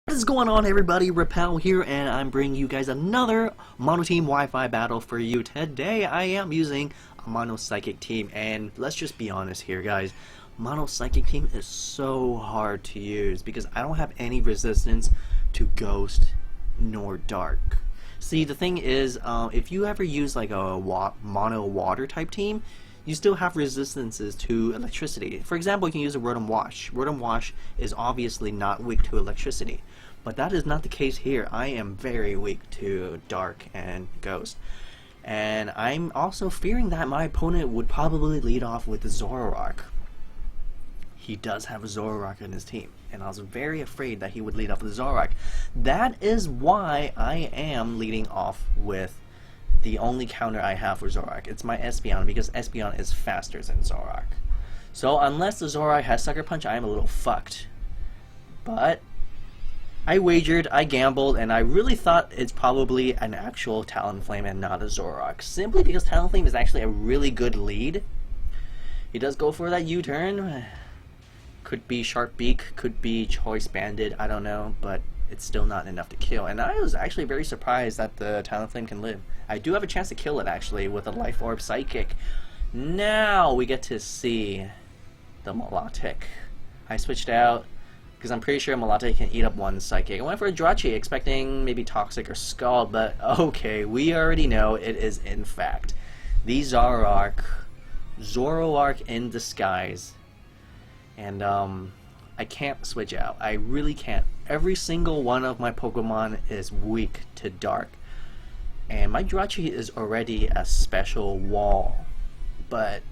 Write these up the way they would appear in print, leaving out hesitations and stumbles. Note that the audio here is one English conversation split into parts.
What is going on, everybody? Repel here, and I'm bringing you guys another mono team Wi-Fi battle for you. Today I am using a mono psychic team, and let's just be honest here, guys. Mono psychic team is so hard to use because I don't have any resistance to ghost nor dark. See, the thing is, if you ever use like a mono water type team, you still have resistances to electricity. For example, you can use a Rotom Wash. Rotom Wash is obviously not weak to electricity, but that is not the case here. I am very weak to Dark and Ghost. And I'm also fearing that my opponent would probably lead off with the Zoroark. He does have a Zoroark in his team, and I was very afraid that he would lead off with Zoroark. That is why I am leading off with the only counter I have for Zoroark. It's my Espeon, because Espeon is faster than Zoroark. So unless the Zoroark has Sucker Punch, I am a little fucked. But I wagered, I gambled, and I really thought it's probably an actual Talonflame and not a Zoroark, simply because Talonflame is actually a really good lead. He does go for that U-turn. Could be Sharp Beak, could be Choice Banded, I don't know, but it's still not enough to kill. And I was actually very surprised that the Talonflame can live. I do have a chance to kill it, actually, with a Life Orb Psychic. Now we get to see the Milotic. I switched out because I'm pretty sure Milotic can eat up one Psychic. I went for a Jirachi, expecting maybe Toxic or Scald, but okay, we already know it is in fact the Zoroark in disguise. And I can't switch out. I really can't. Every single one of my Pokemon is weak to Dark. And my Jirachi is already a special wall. But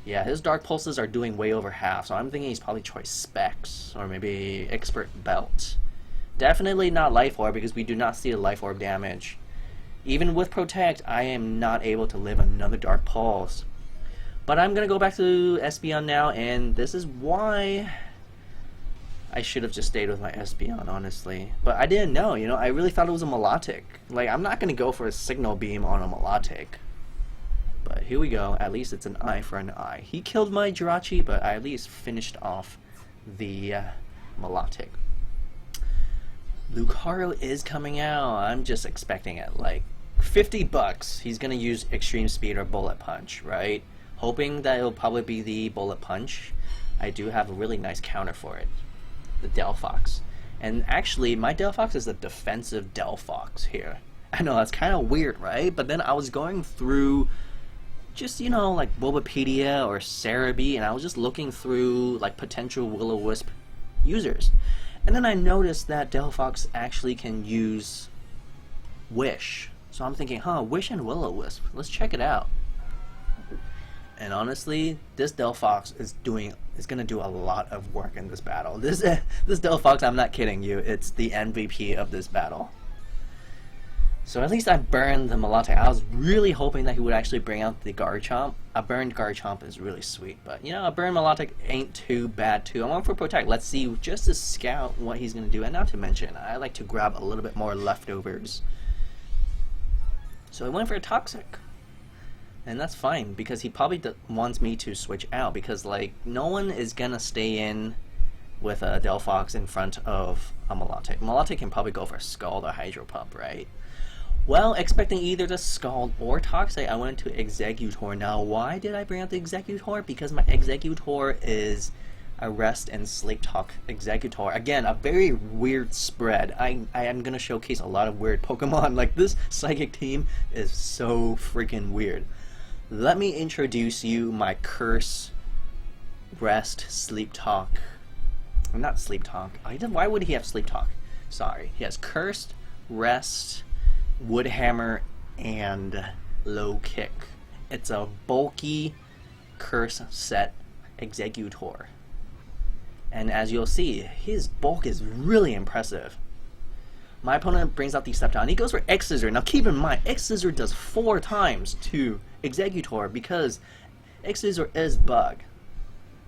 yeah, his Dark Pulses are doing way over half, so I'm thinking he's probably Choice Specs or maybe Expert Belt. Definitely not Life Orb, because we do not see the Life Orb damage. Even with Protect, I am not able to live another Dark Pulse. But I'm gonna go back to Espeon now, and this is why I should have just stayed with my Espeon, honestly. But I didn't know, you know, I really thought it was a Milotic. Like, I'm not gonna go for a Signal Beam on a Milotic. But here we go, at least it's an eye for an eye. He killed my Jirachi, but I at least finished off the Milotic. Lucario is coming out. I'm just expecting it, like, $50. He's gonna use Extreme Speed or Bullet Punch, right? Hoping that it'll probably be the Bullet Punch. I do have a really nice counter for it. The Delphox. And actually, my Delphox is a defensive Delphox here. I know, that's kind of weird, right? But then I was going through just, you know, like Bulbapedia or Cerebi, and I was just looking through like potential Will-O-Wisp users. And then I noticed that Delphox actually can use Wish. So I'm thinking, Wish and Will-O-Wisp. Let's check it out. And honestly, this Delphox is gonna do a lot of work in this battle. This Delphox, I'm not kidding you, it's the MVP of this battle. So at least I burned the Milotic. I was really hoping that he would actually bring out the Garchomp. A burned Garchomp is really sweet, but you know, a burned Milotic ain't too bad too. I went for Protect. Let's see, just to scout what he's gonna do. And not to mention, I like to grab a little bit more leftovers. So I went for a Toxic. And that's fine, because he probably wants me to switch out, because like no one is gonna stay in with a Delphox in front of a Milotic. Milotic can probably go for a Scald or Hydro Pump, right? Well, expecting either the Scald or Toxic, I went to Exeggutor. Now, why did I bring out the Exeggutor? Because my Exeggutor is a Rest and Sleep Talk Exeggutor. Again, a very weird spread. I am gonna showcase a lot of weird Pokemon. Like, this Psychic team is so freaking weird. Let me introduce you my Curse, Rest, Sleep Talk. Not Sleep Talk. Why would he have Sleep Talk? Sorry. He has Cursed, Rest, Wood Hammer, and Low Kick. It's a bulky Curse set Exeggutor. And as you'll see, his bulk is really impressive. My opponent brings out the Sceptile, and he goes for Exeggutor. Now keep in mind, Exeggutor does 4 times to Exeggutor, because Exeggutor is bug.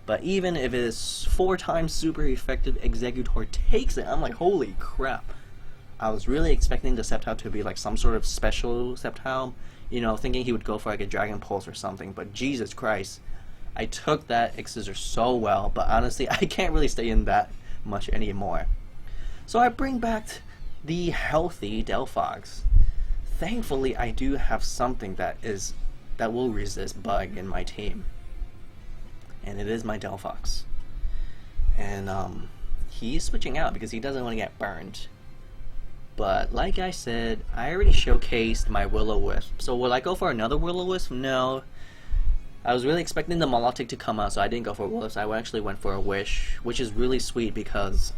But even if it is 4 times super effective, Exeggutor takes it. I'm like, holy crap. I was really expecting the Sceptile to be like some sort of special Sceptile, you know, thinking he would go for like a Dragon Pulse or something, but Jesus Christ. I took that Exeggutor so well, but honestly, I can't really stay in that much anymore. So I bring back the healthy Delphox. Thankfully, I do have something that will resist bug in my team, and it is my Delphox. And he's switching out because he doesn't want to get burned. But like I said, I already showcased my Will-O-Wisp. So will I go for another Will-O-Wisp? No. I was really expecting the Milotic to come out, so I didn't go for a Will-O-Wisp. I actually went for a Wish, which is really sweet because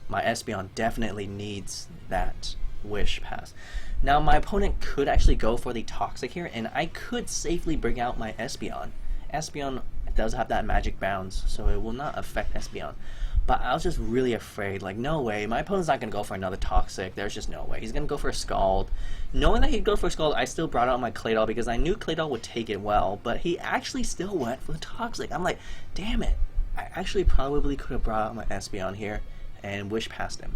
my Espeon definitely needs that Wish pass. Now my opponent could actually go for the Toxic here, and I could safely bring out my Espeon. Espeon does have that magic bounce, so it will not affect Espeon. But I was just really afraid, like, no way, my opponent's not going to go for another Toxic, there's just no way. He's going to go for a Scald. Knowing that he'd go for a Scald, I still brought out my Claydol because I knew Claydol would take it well, but he actually still went for the Toxic. I'm like, damn it, I actually probably could have brought out my Espeon here and Wish past him.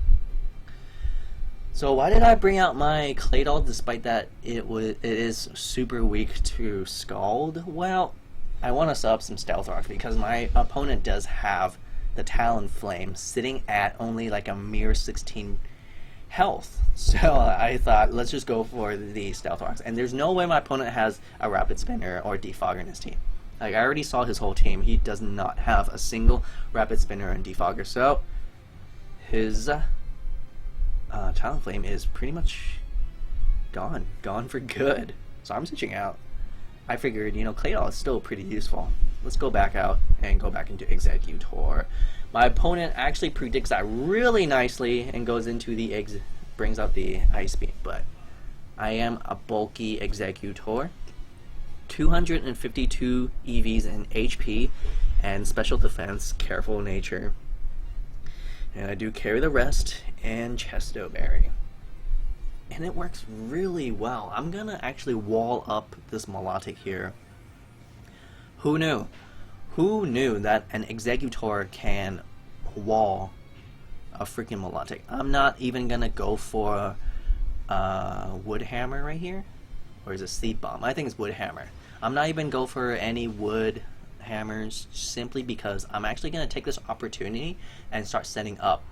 So why did I bring out my Claydol despite that it is super weak to Scald? Well, I want to sub some Stealth Rock because my opponent does have the Talonflame sitting at only like a mere 16 health. So I thought, let's just go for the Stealth Rocks. And there's no way my opponent has a Rapid Spinner or Defogger in his team. Like, I already saw his whole team. He does not have a single Rapid Spinner and Defogger. So his Talonflame is pretty much gone for good. So I'm switching out. I figured, you know, Claydol is still pretty useful. Let's go back out and go back into Exeggutor. My opponent actually predicts that really nicely and goes into the brings out the Ice Beam, but I am a bulky Exeggutor. 252 EVs in HP and special defense, careful nature. And I do carry the rest and Chesto Berry. And it works really well. I'm gonna actually wall up this Milotic here. Who knew? Who knew that an Exeggutor can wall a freaking Milotic? I'm not even gonna go for Wood Hammer right here. Or is it Sleep Bomb? I think it's Wood Hammer. I'm not even go for any Wood Hammers simply because I'm actually gonna take this opportunity and start setting up.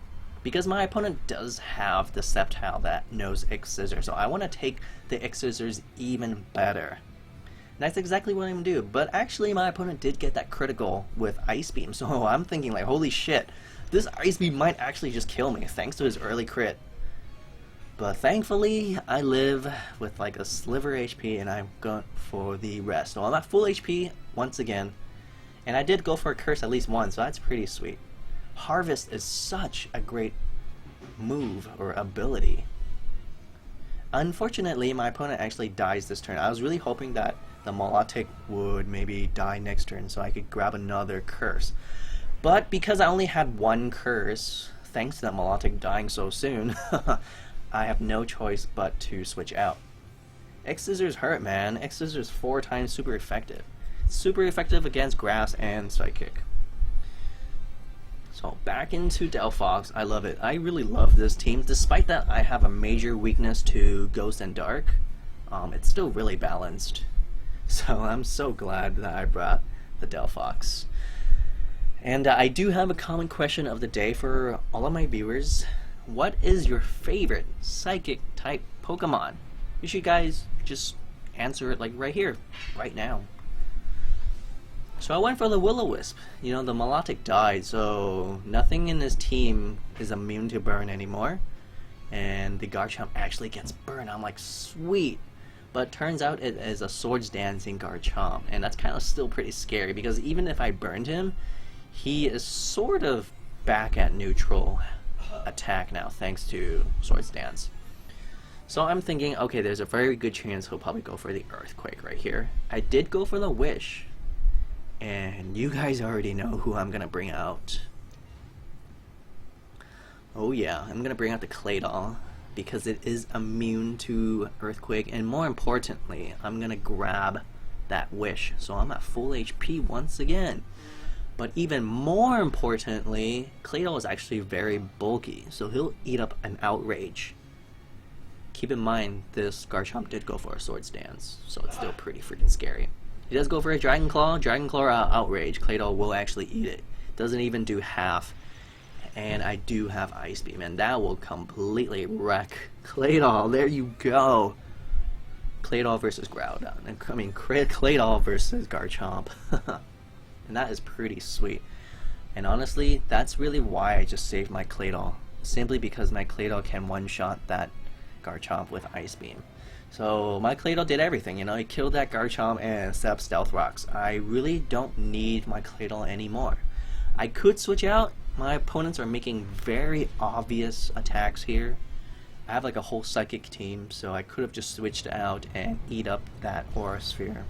Because my opponent does have the Sceptile that knows X-Scissor, so I want to take the X-Scissors even better. And that's exactly what I'm going to do, but actually my opponent did get that critical with Ice Beam, so I'm thinking like, holy shit, this Ice Beam might actually just kill me, thanks to his early crit. But thankfully, I live with like a sliver HP, and I'm going for the rest. So I'm at full HP once again, and I did go for a Curse at least once, so that's pretty sweet. Harvest is such a great move or ability. Unfortunately, my opponent actually dies this turn. I was really hoping that the Milotic would maybe die next turn so I could grab another Curse. But because I only had one Curse, thanks to that Milotic dying so soon, I have no choice but to switch out. X-Scissors hurt, man. X-Scissors 4 times super effective. Super effective against Grass and Psychic. So back into Delphox. I love it. I really love this team. Despite that I have a major weakness to Ghost and Dark, it's still really balanced. So I'm so glad that I brought the Delphox. And I do have a common question of the day for all of my viewers. What is your favorite Psychic type Pokemon? You should guys just answer it like right here, right now. So I went for the Will-O-Wisp. You know, the Milotic died, so nothing in this team is immune to burn anymore. And the Garchomp actually gets burned. I'm like, sweet. But turns out it is a Swords Dancing Garchomp, and that's kind of still pretty scary because even if I burned him, he is sort of back at neutral attack now thanks to Swords Dance. So I'm thinking, okay, there's a very good chance he'll probably go for the Earthquake right here. I did go for the Wish. And you guys already know who I'm gonna bring out. Oh yeah, I'm gonna bring out the Claydol because it is immune to Earthquake, and more importantly, I'm gonna grab that Wish. So I'm at full HP once again. But even more importantly, Claydol is actually very bulky, so he'll eat up an Outrage. Keep in mind, this Garchomp did go for a Swords Dance, so it's still pretty freaking scary. He does go for a Dragon Claw. Dragon Claw Outrage. Claydol will actually eat it. Doesn't even do half. and I do have Ice Beam, and that will completely wreck Claydol. There you go. Claydol versus Groudon. I mean, Claydol versus Garchomp. And that is pretty sweet. And honestly, that's really why I just saved my Claydol. Simply because my Claydol can one-shot that Garchomp with Ice Beam. So my Claydol did everything, you know, it killed that Garchomp and set up Stealth Rocks. I really don't need my Claydol anymore. I could switch out. My opponents are making very obvious attacks here. I have like a whole Psychic team, so I could have just switched out and eat up that Aura Sphere.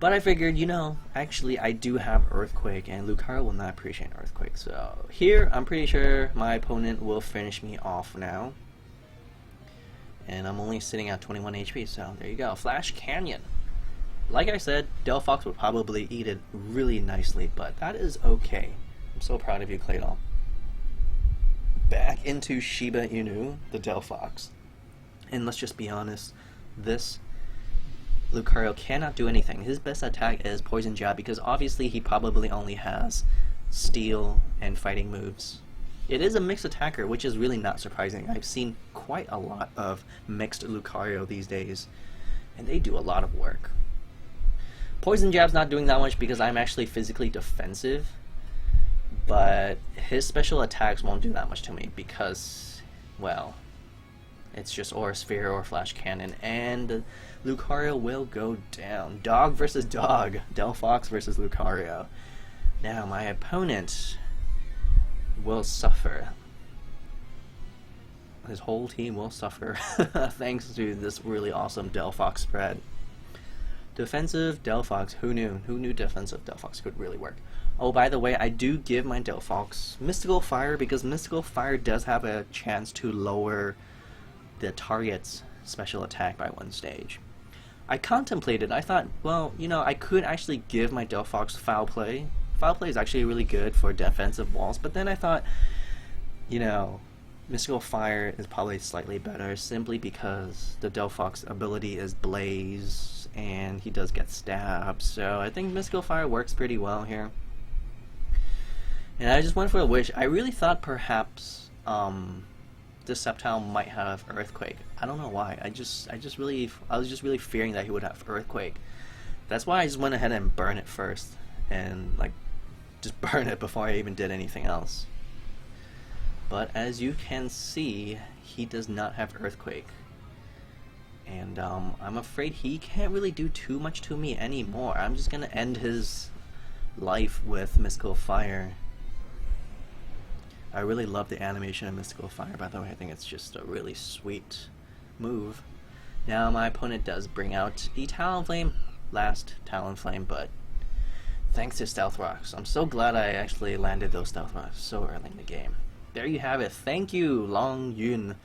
But I figured, you know, actually I do have Earthquake, and Lucario will not appreciate Earthquake. So here, I'm pretty sure my opponent will finish me off now. And I'm only sitting at 21 HP, so there you go. Flash Canyon. Like I said, Delphox would probably eat it really nicely, but that is okay. I'm so proud of you, Claydol. Back into Shiba Inu, the Delphox. And let's just be honest, this Lucario cannot do anything. His best attack is Poison Jab, because obviously he probably only has Steel and Fighting moves. It is a mixed attacker, which is really not surprising. I've seen quite a lot of mixed Lucario these days, and they do a lot of work. Poison Jab's not doing that much because I'm actually physically defensive, but his special attacks won't do that much to me because, well, it's just Aura Sphere or Flash Cannon, and Lucario will go down. Dog versus dog. Delphox versus Lucario. Now, my opponent will suffer. His whole team will suffer thanks to this really awesome Delphox spread. Defensive Delphox, who knew? Who knew defensive Delphox could really work? Oh, by the way, I do give my Delphox Mystical Fire because Mystical Fire does have a chance to lower the target's special attack by 1 stage. I contemplated, I thought, well, you know, I could actually give my Delphox Foul Play. Foul Play is actually really good for defensive walls, but then I thought, you know, Mystical Fire is probably slightly better simply because the Delphox ability is Blaze and he does get stabbed, so I think Mystical Fire works pretty well here. And I just went for a wish. I really thought perhaps the Sceptile might have Earthquake. I don't know why. I was just really fearing that he would have Earthquake. That's why I just went ahead and burned it first, and like just burn it before I even did anything else. But as you can see, he does not have Earthquake, and I'm afraid he can't really do too much to me anymore. I'm just gonna end his life with Mystical Fire. I really love the animation of Mystical Fire, by the way. I think it's just a really sweet move. Now my opponent does bring out the Talonflame, last Talonflame, but thanks to Stealth Rocks. I'm so glad I actually landed those Stealth Rocks so early in the game. There you have it. Thank you, Long Yun.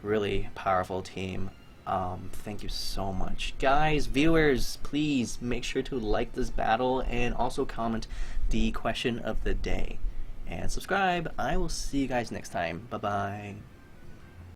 Really powerful team. Thank you so much. Guys, viewers, please make sure to like this battle and also comment the question of the day. And subscribe. I will see you guys next time. Bye-bye.